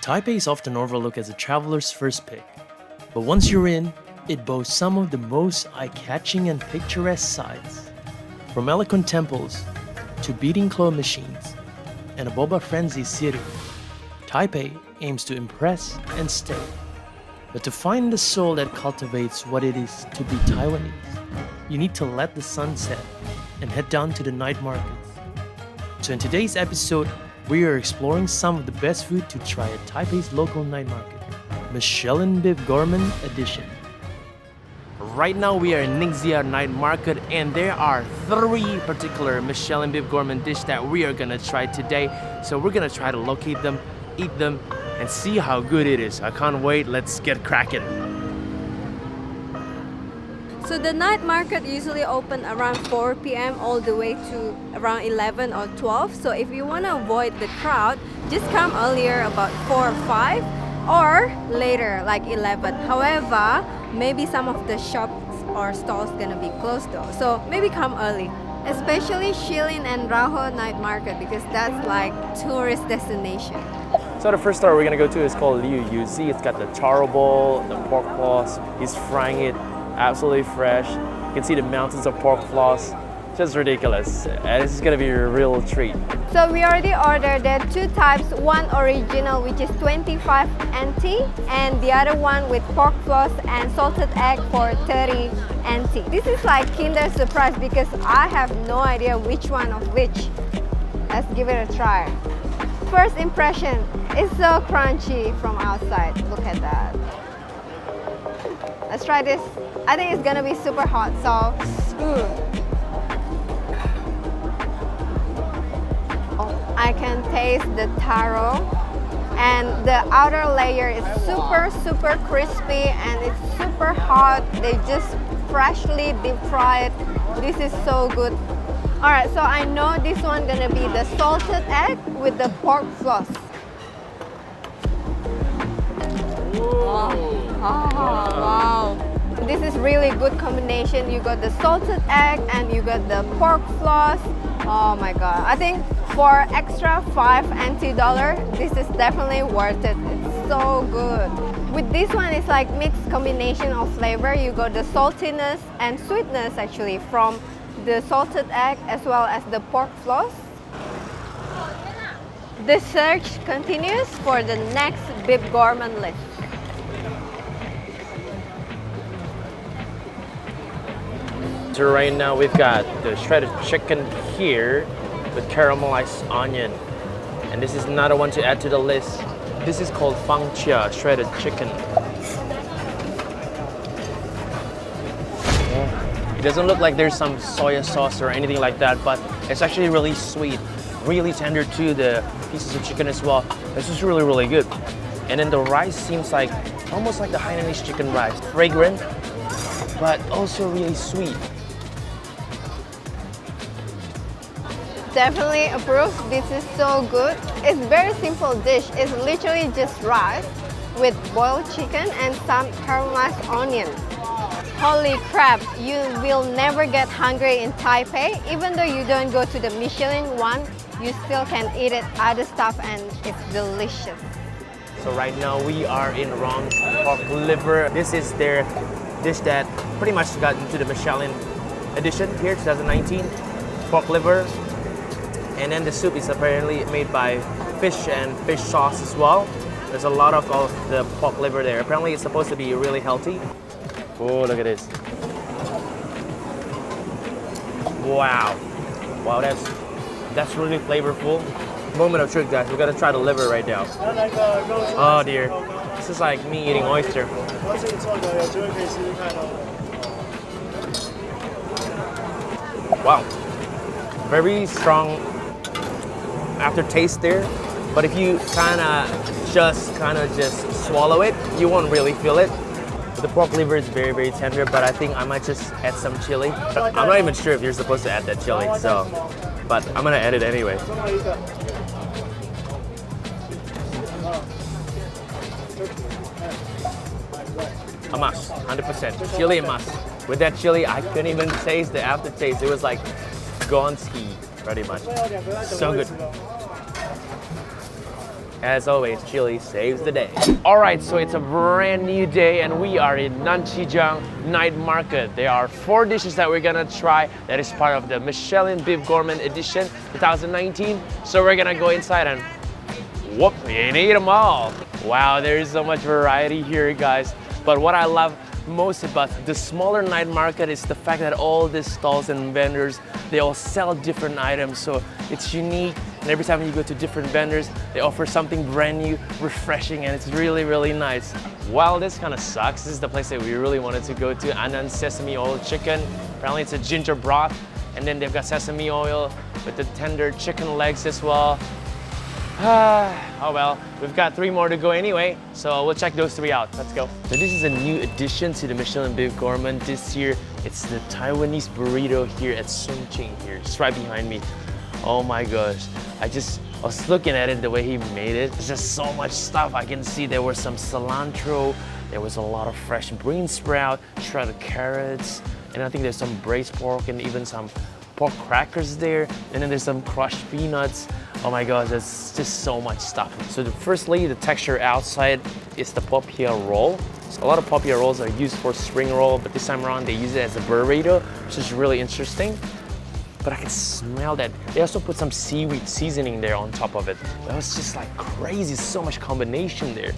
Taipei is often overlooked as a traveler's first pick, but once you're in, it boasts some of the most eye-catching and picturesque sights. From eloquent temples to beating claw machines and a boba frenzy city, Taipei aims to impress and stay. But to find the soul that cultivates what it is to be Taiwanese, you need to let the sun set and head down to the night markets. So in today's episode, we are exploring some of the best food to try at Taipei's local night market, Michelin Bib Gourmand Edition. Right now we are in Ningxia Night Market and there are 3 particular Michelin Bib Gourmand dishes that we are gonna try today. So we're gonna try to locate them, eat them, and see how good it is. I can't wait, let's get cracking. So the night market usually open around 4 p.m. all the way to around 11 or 12. So if you want to avoid the crowd, just come earlier about 4 or 5 or later like 11. However, maybe some of the shops or stalls gonna be closed though. So maybe come early. Especially Shilin and RACHE night market because that's like tourist destination. So the first store we're gonna go to is called YUZI. It's got the charo bowl, the pork claws. He's frying it absolutely fresh. You can see the mountains of pork floss. Just ridiculous. And this is gonna be a real treat. So we already ordered the 2 types, one original which is 25 NT and the other one with pork floss and salted egg for 30 NT. This is like Kinder Surprise because I have no idea which one of which. Let's give it a try. First impression, it's so crunchy from outside. Look at that. Let's try this. I think it's gonna be super hot, so Oh, I can taste the taro and the outer layer is super crispy and it's super hot. They just freshly deep fried. This is so good. Alright, so I know this one gonna be the salted egg with the pork floss. Wow. This is really good combination. You got the salted egg and you got the pork floss. Oh my god. I think for extra 5 NT dollar, this is definitely worth it. It's so good. With this one, it's like mixed combination of flavor. You got the saltiness and sweetness actually from the salted egg as well as the pork floss. The search continues for the next Bib Gourmand list. So right now we've got the shredded chicken here with caramelized onion. And this is another one to add to the list. This is called CHIA shredded chicken. It doesn't look like there's some soy sauce or anything like that, but it's actually really sweet, really tender to the pieces of chicken as well. This is really good. And then the rice seems like almost like the Hainanese chicken rice. Fragrant, but also really sweet. Definitely approved. This is so good. It's very simple dish. It's literally just rice with boiled chicken and some caramelized onion. Holy crap, you will never get hungry in Taipei. Even though you don't go to the Michelin one, you still can eat it other stuff and it's delicious. So right now we are in RONG'S pork liver. This is their dish that pretty much got into the Michelin edition here, 2019. Pork liver. And then the soup is apparently made by fish and fish sauce as well. There's a lot of the pork liver there. Apparently it's supposed to be really healthy. Oh, look at this. Wow, that's really flavorful. Moment of truth, guys. We gotta try the liver right now. Oh dear, this is like me eating oyster. Wow, very strong aftertaste there. But if you kind of just swallow it, you won't really feel it. The pork liver is very tender, but I think I might just add some chili. I'm not even sure if you're supposed to add that chili, so, but I'm gonna add it anyway. A must, 100%. Chili a must. With that chili, I couldn't even taste the aftertaste. It was like gone ski, pretty much. So good. As always, chili saves the day. Alright, so it's a brand new day and we are in Ningxia Night Market. There are 4 dishes that we're gonna try that is part of the Michelin Bib Gourmand Edition 2019. So we're gonna go inside and whoop, and eat them all. Wow, there is so much variety here, guys. But what I love most about the smaller night market is the fact that all these stalls and vendors, they all sell different items, so it's unique, and every time you go to different vendors, they offer something brand new, refreshing, and it's really, really nice. Well, this kind of sucks. This is the place that we really wanted to go to, ANAN sesame oil chicken. Apparently it's a ginger broth, and then they've got sesame oil with the tender chicken legs as well. Oh well, we've got 3 more to go anyway, so we'll check those 3 out. Let's go. So this is a new addition to the Michelin Bib Gourmand this year. It's the Taiwanese burrito here at Chongqing here. It's right behind me. Oh my gosh. I was looking at it, the way he made it. There's just so much stuff. I can see there was some cilantro, there was a lot of fresh bean sprout, shredded carrots, and I think there's some braised pork and even some pork crackers there, and then there's some crushed peanuts. Oh my god, there's just so much stuff. So firstly, the texture outside is the popia roll. So a lot of popia rolls are used for spring roll, but this time around they use it as a burrito, which is really interesting. But I can smell that. They also put some seaweed seasoning there on top of it. It was just like crazy, so much combination there.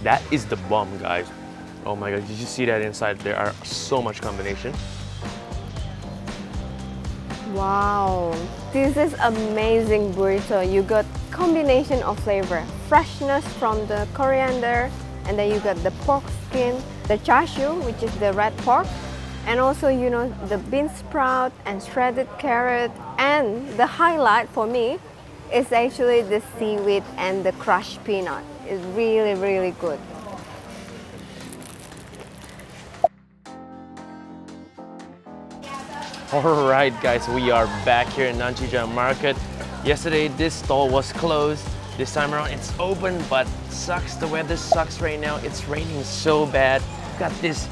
That is the bomb, guys. Oh my god, did you see that inside? There are so much combination. Wow, this is amazing burrito. You got combination of flavor, freshness from the coriander, and then you got the pork skin, the chashu, which is the red pork, and also, you know, the bean sprout and shredded carrot. And the highlight for me is actually the seaweed and the crushed peanut. It's really, really good. Alright guys, we are back here in Ningxia Market. Yesterday this stall was closed. This time around it's open, but sucks, the weather sucks right now. It's raining so bad. Got this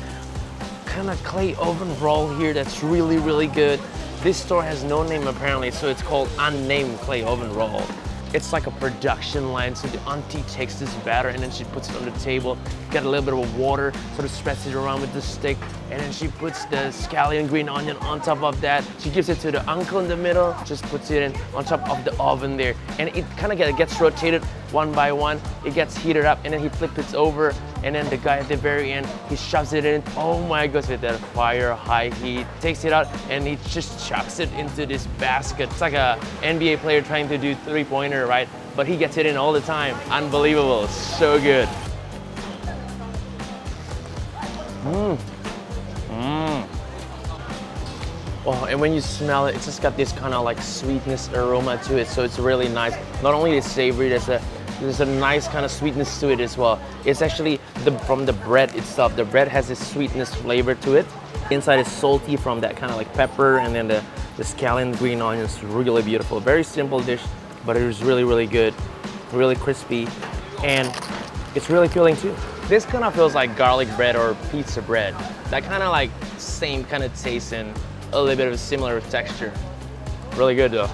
kind of clay oven roll here that's really, really good. This store has no name apparently, so it's called Unnamed Clay Oven Roll. It's like a production line, so the auntie takes this batter and then she puts it on the table, got a little bit of water, sort of spreads it around with the stick, and then she puts the scallion green onion on top of that. She gives it to the uncle in the middle, just puts it in on top of the oven there, and it kind of gets rotated one by one. It gets heated up, and then he flips it over, and then the guy at the very end, he shoves it in. Oh my gosh, with that fire, high heat, takes it out, and he just chucks it into this basket. It's like a NBA player trying to do 3-pointer, right? But he gets it in all the time. Unbelievable, so good. Oh, and when you smell it, it's just got this kind of like sweetness aroma to it, so it's really nice. Not only is it savory, there's a nice kind of sweetness to it as well. It's actually from the bread itself. The bread has this sweetness flavor to it. Inside is salty from that kind of like pepper, and then the scallion green onion is really beautiful. Very simple dish, but it is really, really good, really crispy, and it's really filling too. This kind of feels like garlic bread or pizza bread. That kind of like same kind of taste and a little bit of a similar texture. Really good though.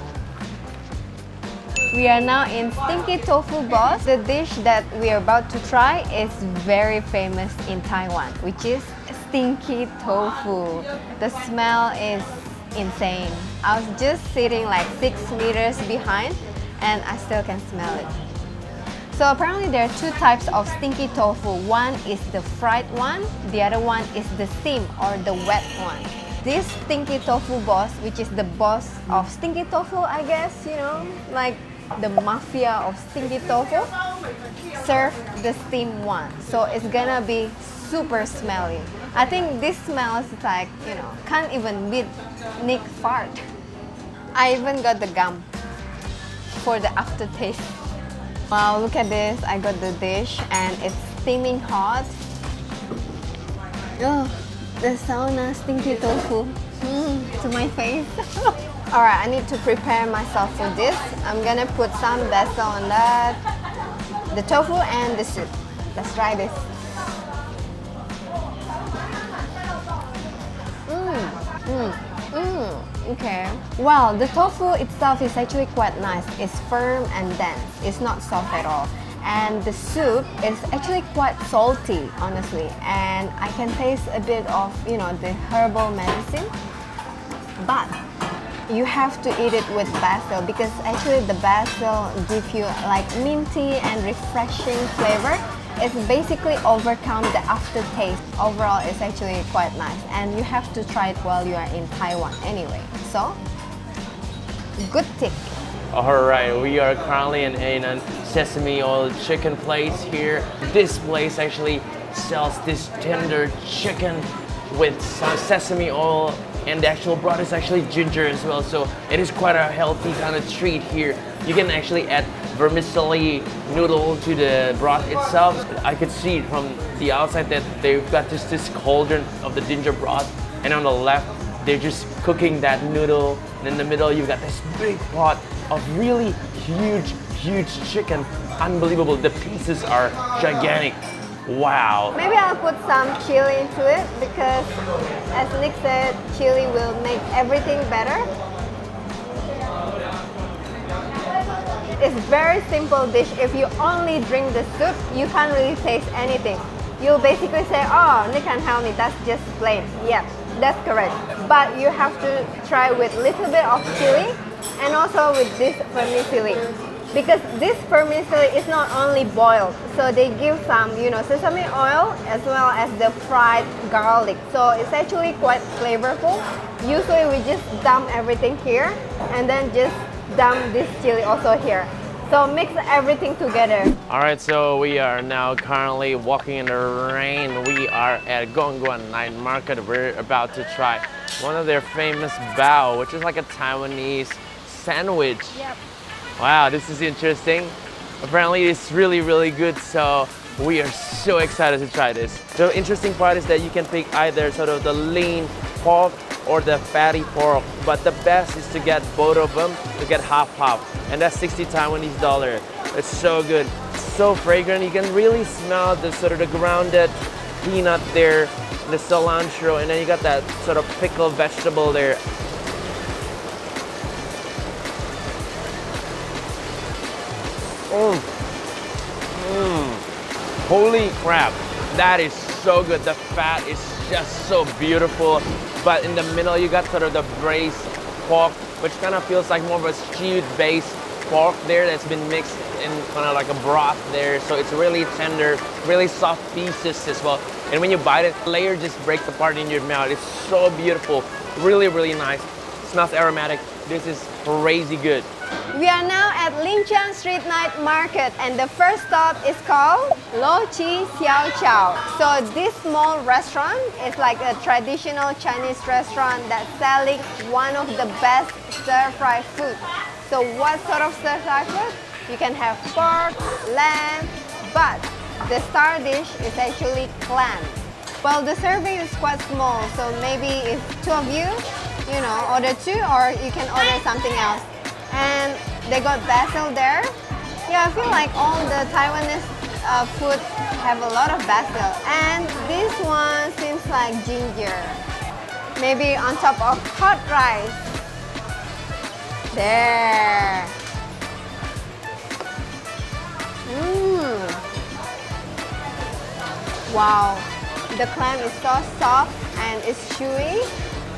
We are now in Stinky Tofu Boss. The dish that we are about to try is very famous in Taiwan, which is stinky tofu. The smell is insane. I was just sitting like 6 meters behind and I still can smell it. So apparently there are 2 types of stinky tofu. One is the fried one, the other one is the steam or the wet one. This Stinky Tofu Boss, which is the boss of stinky tofu, I guess, you know, like the mafia of stinky tofu, serve the steam one. So it's gonna be super smelly. I think this smells like, you know, can't even beat Nick fart. I even got the gum for the aftertaste. Wow, look at this. I got the dish and it's steaming hot. Oh, the sauna stinky tofu to my face. Alright, I need to prepare myself for this. I'm gonna put some basil on that, the tofu and the soup. Let's try this. Okay. Well, the tofu itself is actually quite nice. It's firm and dense. It's not soft at all. And the soup is actually quite salty, honestly. And I can taste a bit of, you know, the herbal medicine. But you have to eat it with basil because actually the basil gives you like minty and refreshing flavor. It's basically overcome the aftertaste. Overall, it's actually quite nice. And you have to try it while you are in Taiwan anyway. So, good tip. Alright, we are currently in ANAN sesame oil chicken place here. This place actually sells this tender chicken with some sesame oil, and the actual broth is actually ginger as well, so it is quite a healthy kind of treat here. You can actually add vermicelli noodle to the broth itself. I could see from the outside that they've got just this cauldron of the ginger broth, and on the left they're just cooking that noodle, and in the middle you've got this big pot of really huge chicken. Unbelievable, the pieces are gigantic. Wow. Maybe I'll put some chili into it because, as Nick said, chili will make everything better. It's very simple dish. If you only drink the soup, you can't really taste anything. You'll basically say, oh, Nick and Helmi, that's just plain. Yeah, that's correct. But you have to try with a little bit of chili and also with this vermicelli. Because this vermicelli is not only boiled, so they give some, you know, sesame oil as well as the fried garlic. So it's actually quite flavorful. Usually we just dump everything here and then just dump this chili also here. So mix everything together. Alright, so we are now currently walking in the rain. We are at Taipei Night Market. We're about to try one of their famous bao, which is like a Taiwanese sandwich. Yep. Wow, this is interesting. Apparently it's really good, so we are so excited to try this. The interesting part is that you can pick either sort of the lean pork or the fatty pork, but the best is to get both of them, to get half, and that's 60 Taiwanese dollar. It's so good, so fragrant. You can really smell the sort of the grounded peanut there, the cilantro, and then you got that sort of pickled vegetable there. Holy crap, that is so good. The fat is just so beautiful, but in the middle you got sort of the braised pork, which kind of feels like more of a stewed based pork there that's been mixed in kind of like a broth there, so it's really tender, really soft pieces as well. And when you bite it, the layer just breaks apart in your mouth. It's so beautiful, really nice. Smells aromatic. This is crazy good. We are now at Linjiang Street Night Market, and the first stop is called CHIA. So this small restaurant is like a traditional Chinese restaurant that's selling one of the best stir-fry food. So what sort of stir-fry food? You can have pork, lamb, but the star dish is actually clam. Well, the serving is quite small, so maybe if two of you, you know, order two, or you can order something else. And they got basil there. Yeah, I feel like all the Taiwanese food have a lot of basil. And this one seems like ginger. Maybe on top of hot rice. There. Wow, the clam is so soft and it's chewy.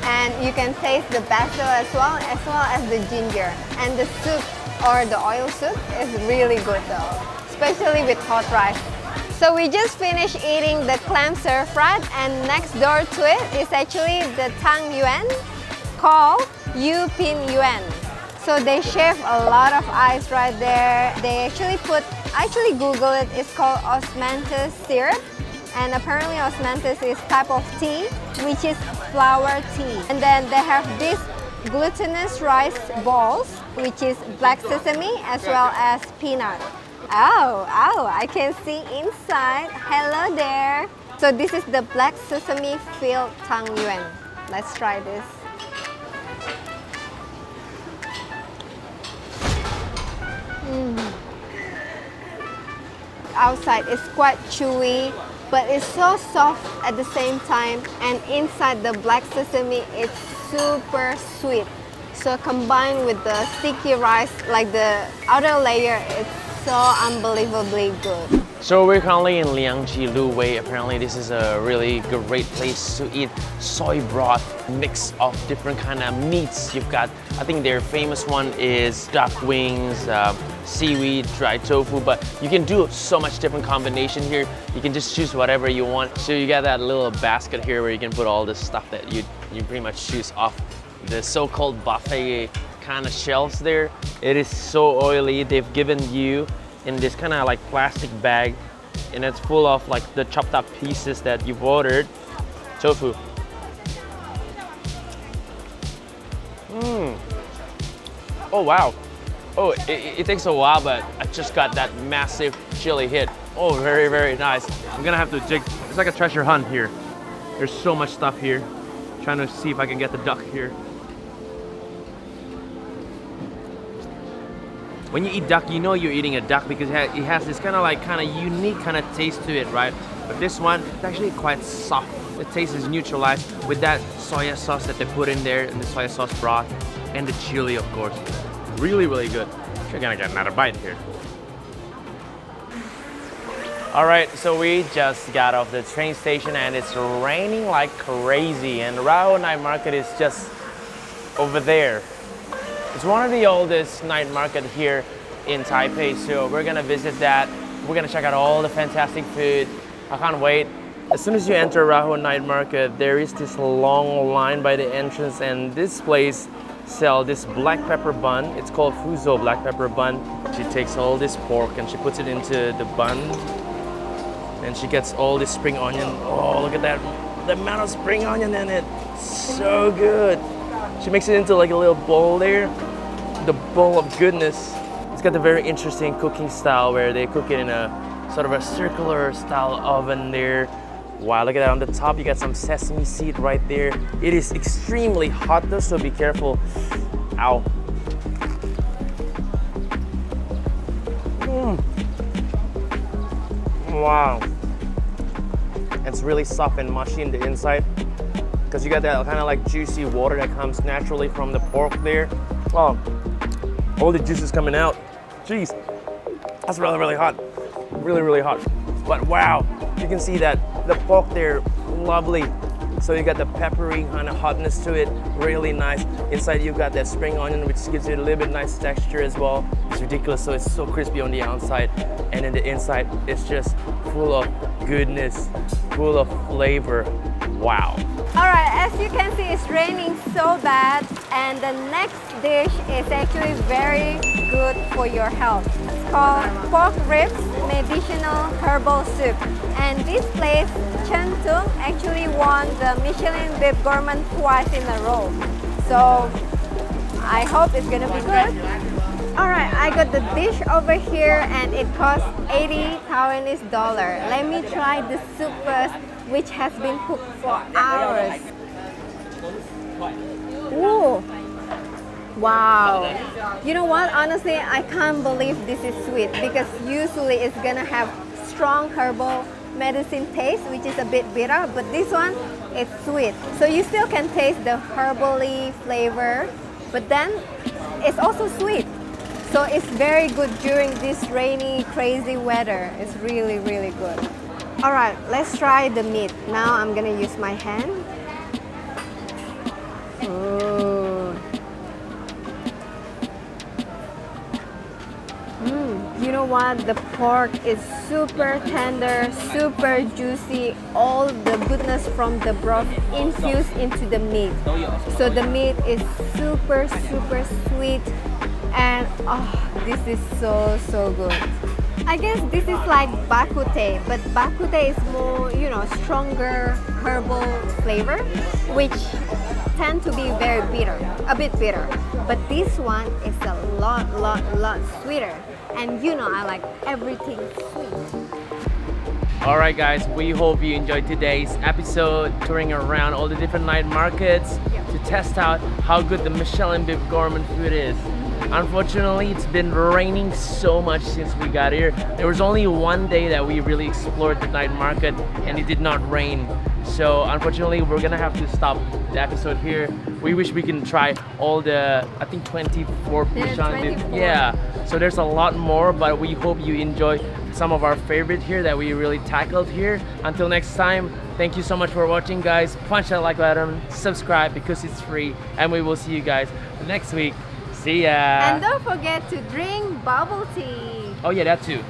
And you can taste the basil as well as the ginger. And the soup or the oil soup is really good though, especially with hot rice. So we just finished eating the clam stir-fried, and next door to it is actually the Tangyuan called YUAN. So they shave a lot of ice right there. They actually Google it, it's called osmanthus syrup. And apparently osmanthus is type of tea, which is flower tea. And then they have this glutinous rice balls, which is black sesame as well as peanut. Oh, I can see inside. Hello there. So this is the black sesame filled Tangyuan. Let's try this. Outside it's quite chewy, but it's so soft at the same time, and inside the black sesame it's super sweet. So combined with the sticky rice, like the outer layer, it's so unbelievably good. So we're currently in Liangji, Luwei. Apparently this is a really great place to eat soy broth, mix of different kind of meats. You've got, I think their famous one is duck wings, seaweed, dried tofu, but you can do so much different combination here. You can just choose whatever you want. So you got that little basket here where you can put all the stuff that you pretty much choose off the so-called buffet kind of shelves there. It is so oily. They've given you in this kind of like plastic bag, and it's full of like the chopped up pieces that you've ordered. Tofu. Oh wow. Oh, it takes a while, but I just got that massive chili hit. Oh, very, very nice. I'm gonna have to dig. It's like a treasure hunt here. There's so much stuff here. Trying to see if I can get the duck here. When you eat duck, you know you're eating a duck because it has this kind of unique kind of taste to it, right? But this one, it's actually quite soft. The taste is neutralized with that soya sauce that they put in there, and the soya sauce broth, and the chili, of course. Really, really good. You're gonna get another bite here. All right, so we just got off the train station and it's raining like crazy, and RACHE Night Market is just over there. It's one of the oldest night market here in Taipei, so we're gonna visit that. We're gonna check out all the fantastic food. I can't wait. As soon as you enter RACHE Night Market, there is this long line by the entrance, and this place sells this black pepper bun. It's called FUZHOU black pepper bun. She takes all this pork and she puts it into the bun, and she gets all this spring onion. Oh, look at that, the amount of spring onion in it. So good. She makes it into like a little bowl there, the bowl of goodness. It's got a very interesting cooking style where they cook it in a sort of a circular style oven there. Wow, look at that. On the top, you got some sesame seed right there. It is extremely hot though, so be careful. Ow. Wow. It's really soft and mushy in the inside, because you got that kind of like juicy water that comes naturally from the pork there. Oh, all the juices coming out. Jeez, that's really, really hot. Really, really hot. But wow, you can see that the pork there, lovely. So you got the peppery kind of hotness to it, really nice. Inside you got that spring onion, which gives it a little bit nice texture as well. It's ridiculous, so it's so crispy on the outside, and in the inside, it's just full of goodness, full of flavor. Wow. Alright, as you can see, it's raining so bad, and the next dish is actually very good for your health. It's called pork ribs medicinal herbal soup. And this place, Chengtung, actually won the Michelin Bib Gourmand twice in a row. So I hope it's gonna be good. Alright, I got the dish over here and it costs 80 Taiwanese dollar. Let me try the soup first, which has been cooked for hours. Ooh. Wow. You know what? Honestly, I can't believe this is sweet, because usually it's gonna have strong herbal medicine taste, which is a bit bitter, but this one, it's sweet. So you still can taste the herbally flavor, but then it's also sweet. So it's very good during this rainy, crazy weather. It's really, really good. All right, let's try the meat. Now I'm gonna use my hand. Ooh. You know what? The pork is super tender, super juicy. All the goodness from the broth infused into the meat. So the meat is super, super sweet. And oh, this is so good. I guess this is like bak kut teh, but bak kut teh is more, you know, stronger herbal flavor, which tend to be very bitter, a bit bitter. But this one is a lot sweeter. And you know, I like everything sweet. Alright guys, we hope you enjoyed today's episode, touring around all the different night markets to test out how good the Michelin Bib Gourmand food is. Unfortunately, it's been raining so much since we got here. There was only one day that we really explored the night market and it did not rain. So unfortunately, we're gonna have to stop the episode here. We wish we can try all the, I think 24 Yeah, Busan. 24. Yeah. So there's a lot more, but we hope you enjoy some of our favorite here that we really tackled here. Until next time, thank you so much for watching, guys. Punch that like button, subscribe because it's free, and we will see you guys next week. See ya. And don't forget to drink bubble tea. Oh yeah, that too.